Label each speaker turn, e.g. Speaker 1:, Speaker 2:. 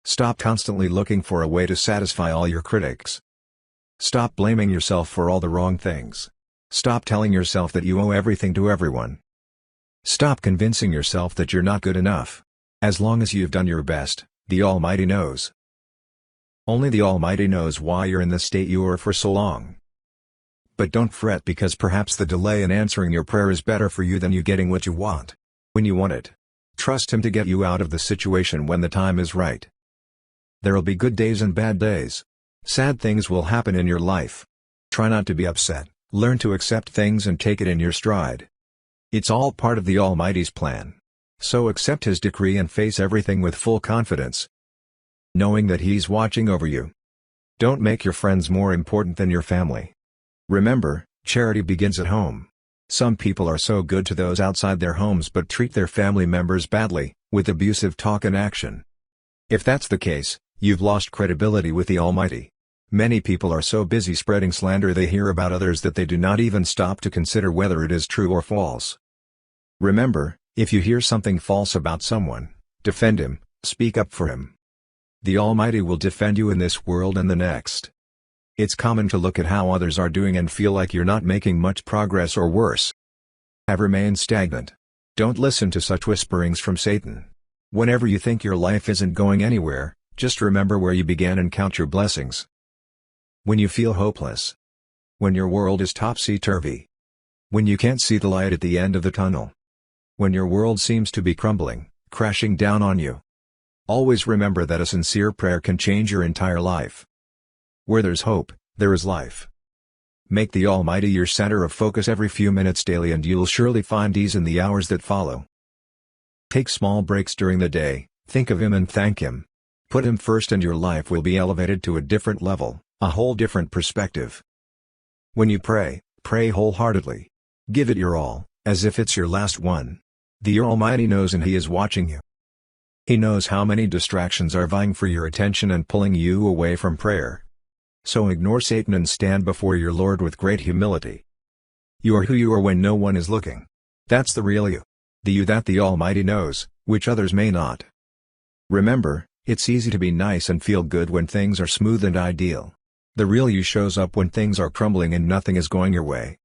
Speaker 1: Stop constantly looking for a way to satisfy all your critics. Stop blaming yourself for all the wrong things. Stop telling yourself that you owe everything to everyone. Stop convincing yourself that you're not good enough. As long as you've done your best, the Almighty knows. Only the Almighty knows why you're in the state you are for so long. But don't fret, because perhaps the delay in answering your prayer is better for you than you getting what you want when you want it. Trust Him to get you out of the situation when the time is right. There'll be good days and bad days. Sad things will happen in your life. Try not to be upset, learn to accept things and take it in your stride. It's all part of the Almighty's plan. So accept His decree and face everything with full confidence, knowing that He's watching over you. Don't make your friends more important than your family. Remember, charity begins at home. Some people are so good to those outside their homes but treat their family members badly, with abusive talk and action. If that's the case, you've lost credibility with the Almighty. Many people are so busy spreading slander they hear about others that they do not even stop to consider whether it is true or false. Remember, if you hear something false about someone, defend him, speak up for him. The Almighty will defend you in this world and the next. It's common to look at how others are doing and feel like you're not making much progress, or worse, have remained stagnant. Don't listen to such whisperings from Satan. Whenever you think your life isn't going anywhere, just remember where you began and count your blessings. When you feel hopeless, when your world is topsy-turvy, when you can't see the light at the end of the tunnel, when your world seems to be crumbling, crashing down on you, always remember that a sincere prayer can change your entire life. Where there's hope, there is life. Make the Almighty your center of focus every few minutes daily and you'll surely find ease in the hours that follow. Take small breaks during the day, think of Him and thank Him. Put Him first and your life will be elevated to a different level, a whole different perspective. When you pray, pray wholeheartedly. Give it your all, as if it's your last one. The Almighty knows and He is watching you. He knows how many distractions are vying for your attention and pulling you away from prayer. So ignore Satan and stand before your Lord with great humility. You are who you are when no one is looking. That's the real you. The you that the Almighty knows, which others may not. Remember, it's easy to be nice and feel good when things are smooth and ideal. The real you shows up when things are crumbling and nothing is going your way.